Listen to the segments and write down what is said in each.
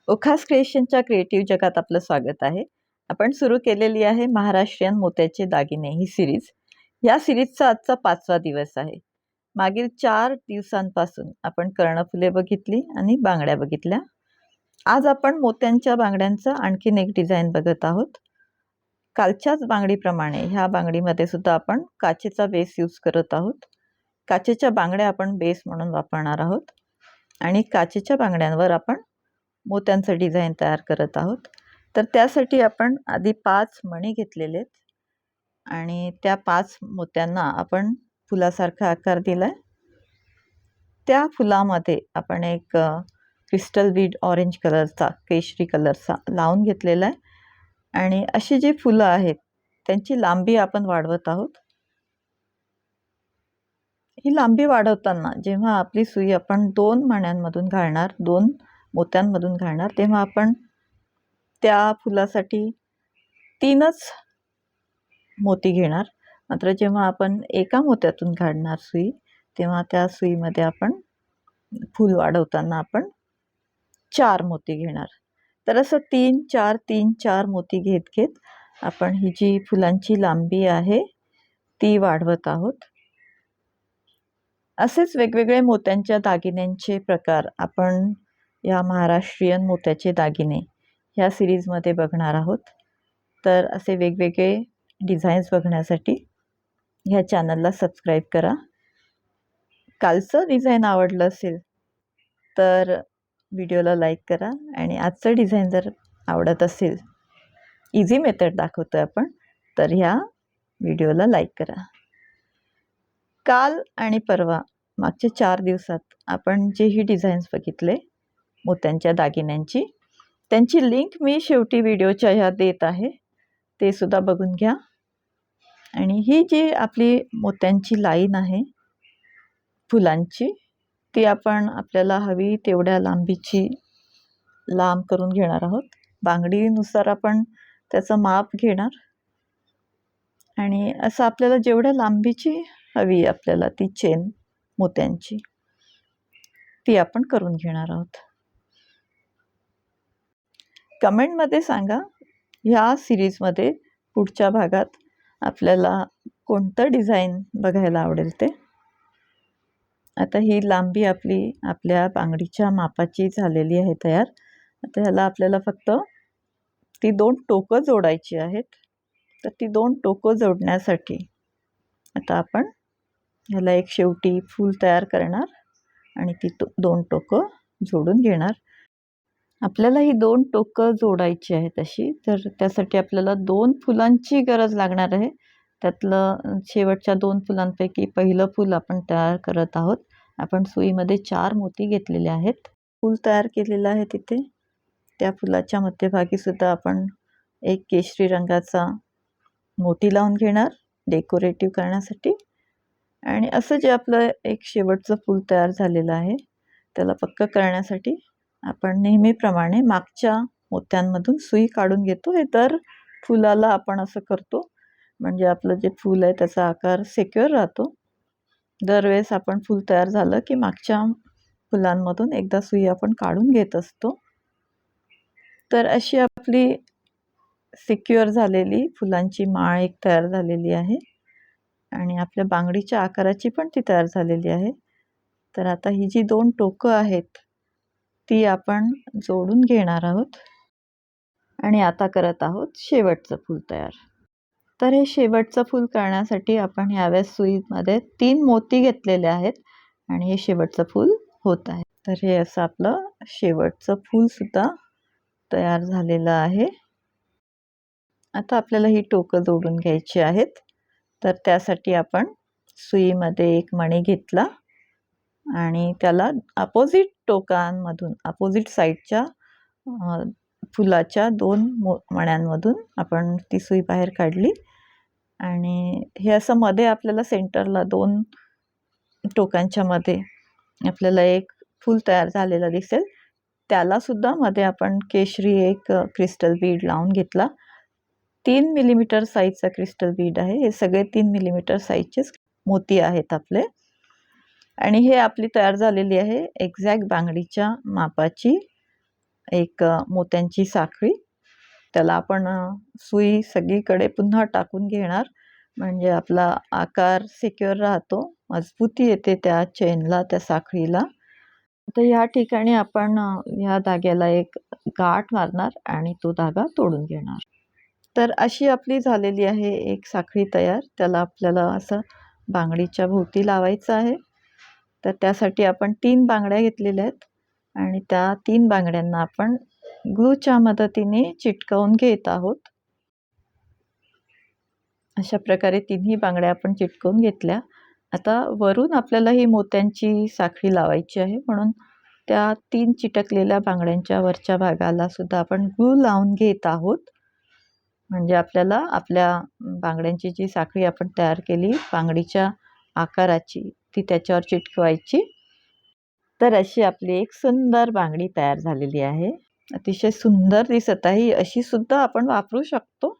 ओखास क्रिएशनच्या creative जगात आपलं स्वागत आहे. आपण सुरू केलेली आहे महाराष्ट्रीयन मोत्याचे दागिने ही सिरीज. या सिरीजचा आजचा 5वा दिवस आहे. मागील 4 दिवसांपासून आपण कर्णफुले बघितली आणि बांगड्या बघितल्या. आज आपण मोत्यांच्या बांगड्यांचा आणखीन एक डिझाईन बघत आहोत. कालच्याच बांगडीप्रमाणे ह्या बांगडीमध्ये सुद्धा आपण काचेचा बेस यूज करत आहोत. काचेच्या बांगड्या आपण बेस म्हणून वापरणार आहोत आणि काचेच्या बांगड्यांवर आपण मोत्यांचं डिझाईन तयार करत आहोत. तर त्यासाठी आपण आधी 5 मणी घेतलेले आहेत आणि त्या 5 मोत्यांना आपण फुलासारखा आकार दिला आहे. त्या फुलामध्ये आपण एक क्रिस्टल बीड ऑरेंज कलरचा, केशरी कलरचा लावून घेतलेला आहे आणि अशी जी फुलं आहेत त्यांची लांबी आपण वाढवत आहोत. ही लांबी वाढवताना जेव्हा आपली सुई आपण 2 मण्यांमधून घालणार, 2 मोत्यांमधून घालणार, तेव्हा आपण त्या फुलासाठी 3च मोती घेणार. मात्र जेव्हा आपण एका मोत्यातून घालणार सुई, तेव्हा त्या सुईमध्ये आपण फूल वाढवताना आपण 4 मोती घेणार. तर असं 3-4 3-4 मोती घेत घेत आपण ही जी फुलांची लांबी आहे ती वाढवत आहोत. असेच वेगवेगळे मोत्यांच्या दागिन्यांचे प्रकार आपण या महाराष्ट्रीयन मोत्याचे दागिने ह्या सिरीजमध्ये बघणार आहोत. तर असे वेगवेगळे डिझाईन्स बघण्यासाठी ह्या चॅनलला सबस्क्राईब करा. कालचं डिझाईन आवडलं असेल तर व्हिडिओला लाईक करा आणि आजचं डिझाईन जर आवडत असेल, इझी मेथड दाखवतोय आपण, तर ह्या व्हिडिओला लाईक करा. काल आणि परवा मागच्या 4 दिवसात आपण जेही डिझाईन्स बघितले मोत्यांच्या दागिन्यांची, त्यांची लिंक मी शेवटी व्हिडिओच्या ह्या देत आहे, ते सुद्धा बघून घ्या. आणि ही जी आपली मोत्यांची लाईन आहे फुलांची, ती आपण आपल्याला हवी तेवढ्या लांबीची लांब करून घेणार आहोत. बांगडीनुसार आपण त्याचं माप घेणार आणि असं आपल्याला जेवढ्या लांबीची हवी आपल्याला ती चेन मोत्यांची, ती आपण करून घेणार आहोत. कमेंटमध्ये सांगा ह्या सिरीजमध्ये पुढच्या भागात आपल्याला कोणतं डिझाईन बघायला आवडेल ते. आता ही लांबी आपली आपल्या बांगडीच्या मापाची झालेली आहे तयार. आता ह्याला आपल्याला फक्त ती 2 टोकं जोडायची आहेत. तर ती 2 टोकं जोडण्यासाठी आता आपण ह्याला एक शेवटी फूल तयार करणार आणि ती 2 टोकं जोडून घेणार. आपल्याला ही 2 टोकं जोडायची आहेत अशी, तर त्यासाठी आपल्याला 2 फुलांची गरज लागणार आहे. त्यातलं शेवटच्या 2 फुलांपैकी पहिलं फूल आपण तयार करत आहोत. आपण सुईमध्ये 4 मोती घेतलेले आहेत. फूल तयार केलेलं आहे तिथे. त्या फुलाच्या मध्यभागी सुद्धा आपण एक केशरी रंगाचा मोती लावून घेणार डेकोरेटिव्ह करण्यासाठी. आणि असं जे आपलं एक शेवटचं फूल तयार झालेलं आहे त्याला पक्कं करण्यासाठी आपण नेहमीप्रमाणे मागच्या मोत्यांमधून सुई काढून घेतो. हे दर फुलाला आपण असं करतो, म्हणजे आपलं जे फूल आहे त्याचा आकार सिक्युअर राहतो. दरवेळेस आपण फूल तयार झालं की मागच्या फुलांमधून एकदा सुई आपण काढून घेत असतो. तर अशी आपली सिक्युअर झालेली फुलांची माळ एक तयार झालेली आहे आणि आपल्या बांगडीच्या आकाराची पण ती तयार झालेली आहे. तर आता ही जी 2 टोकं आहेत ती आपण जोडून घेणार आहोत आणि आता करत आहोत शेवटचं फूल तयार. तर हे शेवटचं फूल करण्यासाठी आपण यावेळेस सुईमध्ये 3 मोती घेतलेले आहेत आणि हे शेवटचं फूल होत आहे. तर हे असं आपलं शेवटचं फूलसुद्धा तयार झालेलं आहे. आता आपल्याला ही टोकं जोडून घ्यायची आहेत. तर त्यासाठी आपण सुईमध्ये एक मणी घेतला आणि त्याला अपोजिट टोकांमधून, अपोजिट साईडच्या फुलाच्या 2 मण्यांमधून आपण ती सुई बाहेर काढली आणि हे असं मध्ये आपल्याला सेंटरला 2 टोकांच्या मध्ये आपल्याला एक फूल तयार झालेलं दिसेल. त्याला सुद्धा मध्ये आपण केशरी एक क्रिस्टल बीड लावून घेतला. 3 मिलीमीटर साईजचा क्रिस्टल बीड आहे. हे सगळे 3 मिलीमीटर साईजचेच मोती आहेत आपले आणि हे आपली तयार झालेली आहे एक्झॅक्ट बांगडीच्या मापाची एक मोत्यांची साखळी, त्याला आपण सुई सगळीकडे पुन्हा टाकून घेणार, म्हणजे आपला आकार सिक्युअर राहतो, मजबूती येते त्या चेनला, त्या साखळीला. तर या ठिकाणी आपण ह्या धाग्याला एक गाठ मारणार आणि तो धागा तोडून घेणार. तर अशी आपली झालेली आहे एक साखळी तयार. त्याला आपल्याला असं बांगडीच्या भोवती लावायचं आहे. तर त्यासाठी आपण 3 बांगड्या घेतलेल्या आहेत आणि त्या 3 बांगड्यांना आपण ग्लूच्या मदतीने चिटकवून घेत आहोत. अशा प्रकारे 3ही बांगड्या आपण चिटकवून घेतल्या. आता वरून आपल्याला ही मोत्यांची साखळी लावायची आहे, म्हणून त्या 3 चिटकलेल्या बांगड्यांच्या वरच्या भागाला सुद्धा आपण ग्लू लावून घेत आहोत. म्हणजे आपल्याला आपल्या बांगड्यांची जी साखळी आपण तयार केली बांगडीच्या आकाराची, ती त्याच्यावर चिटकवायची. तर अशी आपली एक सुंदर बांगडी तयार झालेली आहे. अतिशय सुंदर दिसत आहे. अशी सुद्धा आपण वापरू शकतो,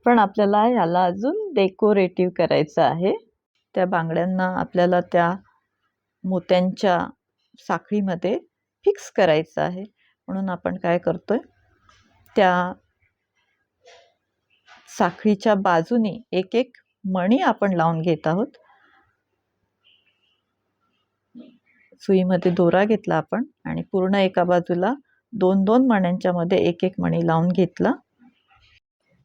पण आपल्याला याला अजून डेकोरेटिव्ह करायचं आहे. त्या बांगड्यांना आपल्याला त्या मोत्यांच्या साखळीमध्ये फिक्स करायचं आहे. म्हणून आपण काय करतोय, त्या साखळीच्या बाजूने एक एक मणी आपण लावून घेत आहोत. सुईमध्ये दोरा घेतला आपण आणि पूर्ण एका बाजूला 2-2 मण्यांच्या मध्ये एक एक मणी लावून घेतला.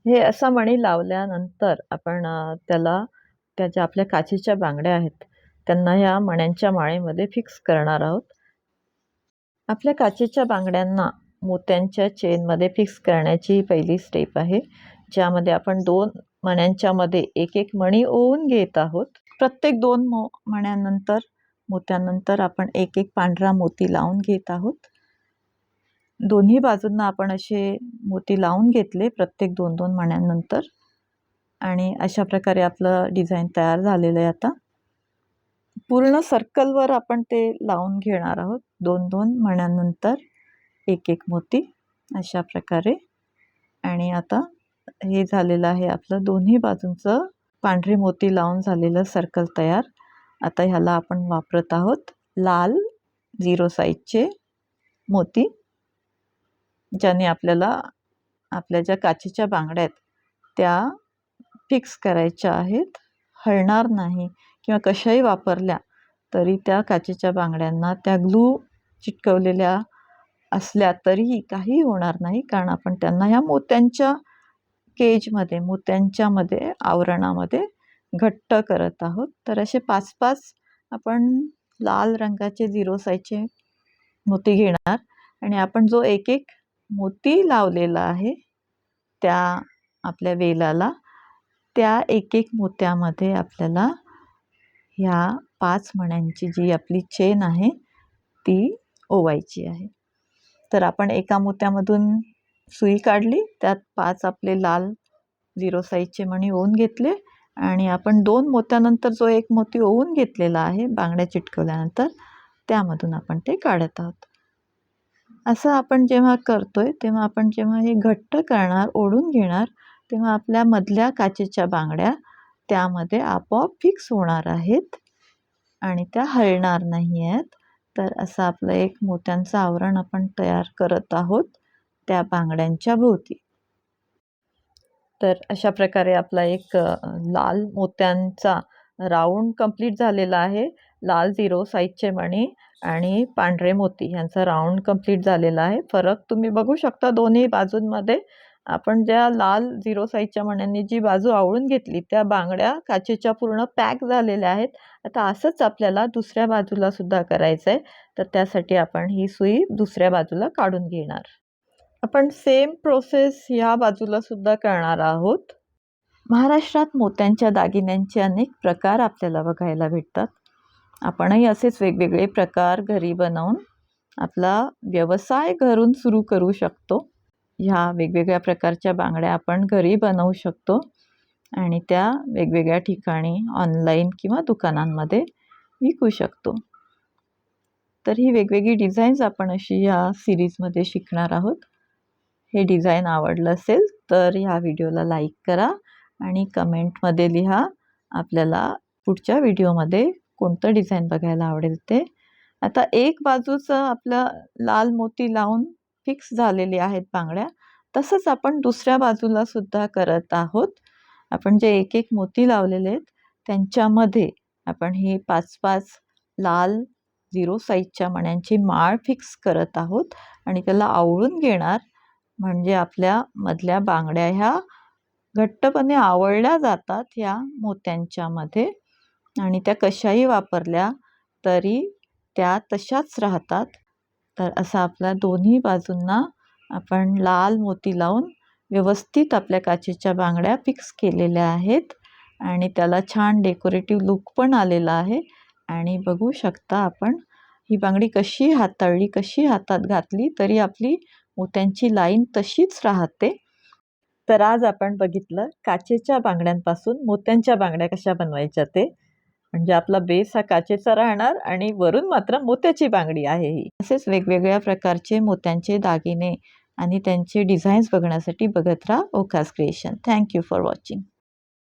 हे असा मणी लावल्यानंतर आपण त्याला त्या ज्या आपल्या काचेच्या बांगड्या आहेत त्यांना या मण्यांच्या माळेमध्ये फिक्स करणार आहोत. आपल्या काचेच्या बांगड्यांना मोत्यांच्या चेनमध्ये फिक्स करण्याची ही पहिली स्टेप आहे, ज्यामध्ये आपण 2 मण्यांच्या मध्ये एक एक मणी ओवून घेत आहोत. प्रत्येक 2 मण्यांनंतर मोत्यानंतर आपण एक एक पांढरा मोती लावून घेत आहोत. दोन्ही बाजूंना आपण असे मोती लावून घेतले प्रत्येक 2-2 मण्यांनंतर आणि अशा प्रकारे आपलं डिझाईन तयार झालेलं आहे. आता पूर्ण सर्कलवर आपण ते लावून घेणार आहोत. 2-2 मण्यांनंतर एक एक मोती अशा प्रकारे. आणि आता हे झालेलं आहे आपलं दोन्ही बाजूंचं पांढरे मोती लावून झालेलं सर्कल तयार. आता ह्याला आपण वापरत आहोत लाल 0 साईजचे मोती, ज्याने आपल्याला आपल्या ज्या काचेच्या बांगड्या आहेत त्या फिक्स करायच्या आहेत. हलणार नाही किंवा कशाही वापरल्या तरी त्या काचेच्या बांगड्यांना त्या ग्लू चिटकवलेल्या असल्या तरीही काही होणार नाही, कारण आपण त्यांना ह्या मोत्यांच्या केजमध्ये, मोत्यांच्यामध्ये आवरणामध्ये घट्ट करत आहोत. तर असे 5-5 आपण लाल रंगाचे 0 साईजचे मोती घेणार आणि आपण जो एक एक मोती लावलेला आहे त्या आपल्या वेलाला, त्या एक एक मोत्यामध्ये आपल्याला ह्या 5 मण्यांची जी आपली चेन आहे ती ओवायची आहे. तर आपण एका मोत्यामधून सुई काढली, त्यात 5 आपले लाल 0 साईजचे मणी ओवून घेतले आणि आपण 2 मोत्यानंतर जो एक मोती ओवून घेतलेला आहे बांगड्या चिटकवल्यानंतर, त्यामधून आपण ते काढत आहोत. असं आपण जेव्हा करतोय तेव्हा आपण जेव्हा हे घट्ट करणार, ओढून घेणार, तेव्हा आपल्या मधल्या काचेच्या बांगड्या त्यामध्ये आपोआप फिक्स होणार आहेत आणि त्या हलणार नाही आहेत. तर असं आपलं एक मोत्यांचं आवरण आपण तयार करत आहोत त्या बांगड्यांच्या भोवती. तर अशा प्रकारे आपला एक लाल मोत्यांचा राऊंड कंप्लीट झालेला आहे. लाल 0 साईजचे मणी आणि पांढरे मोती यांचा राऊंड कंप्लीट झालेला आहे. फरक तुम्ही बघू शकता दोन्ही बाजूंमध्ये. आपण ज्या लाल 0 साईजच्या मण्यांनी जी बाजू आवळून घेतली त्या बांगड्या काचेच्या पूर्ण पॅक झालेल्या आहेत. आता असंच आपल्याला दुसऱ्या बाजूला सुद्धा करायचं आहे. तर त्यासाठी आपण ही सुई दुसऱ्या बाजूला काढून घेणार. आपण सेम प्रोसेस या बाजूला सुद्धा करणार आहोत. महाराष्ट्रात मोत्यांच्या दागिन्यांचे अनेक प्रकार आपल्याला बघायला भेटतात. आपणही असेच वेगवेगळे प्रकार घरी बनवून आपला व्यवसाय घरून सुरू करू शकतो. ह्या वेगवेगळ्या प्रकारच्या बांगड्या आपण घरी बनवू शकतो आणि त्या वेगवेगळ्या ठिकाणी ऑनलाईन किंवा दुकानांमध्ये विकू शकतो. तर ही वेगवेगळी डिझाईन्स आपण अशी ह्या सिरीजमध्ये शिकणार आहोत. हे डिझाईन आवडलं असेल तर ह्या व्हिडिओला लाईक करा आणि कमेंटमध्ये लिहा आपल्याला पुढच्या व्हिडिओमध्ये कोणतं डिझाईन बघायला आवडेल ते. आता एक बाजूचं आपलं लाल मोती लावून फिक्स झालेले आहेत बांगड्या, तसंच आपण दुसऱ्या बाजूला सुद्धा करत आहोत. आपण जे एक एक मोती लावलेले आहेत त्यांच्यामध्ये आपण ही 5-5 लाल 0 साईजच्या मण्यांची माळ फिक्स करत आहोत आणि त्याला आवळून घेणार, म्हणजे आपल्या मधल्या बांगड्या ह्या घट्टपणे आवळल्या जातात ह्या मोत्यांच्यामध्ये आणि त्या कशाही वापरल्या तरी त्या तशाच राहतात. तर असा आपल्या दोन्ही बाजूंना आपण लाल मोती लावून व्यवस्थित आपल्या काचेच्या बांगड्या फिक्स केलेल्या आहेत आणि त्याला छान डेकोरेटिव्ह लुक पण आलेला आहे. आणि बघू शकता आपण ही बांगडी कशी हाताळली, कशी हातात घातली तरी आपली मोत्यांची लाईन तशीच राहते. तर आज आपण बघितलं काचेच्या बांगड्यांपासून मोत्यांच्या बांगड्या कशा बनवायच्या ते. म्हणजे आपला बेस हा काचेचा राहणार आणि वरून मात्र मोत्याची बांगडी आहे ही. असेच वेगवेगळ्या प्रकारचे मोत्यांचे दागिने आणि त्यांचे डिझाईन्स बघण्यासाठी बघत राहा Okas creation. Thank you for watching.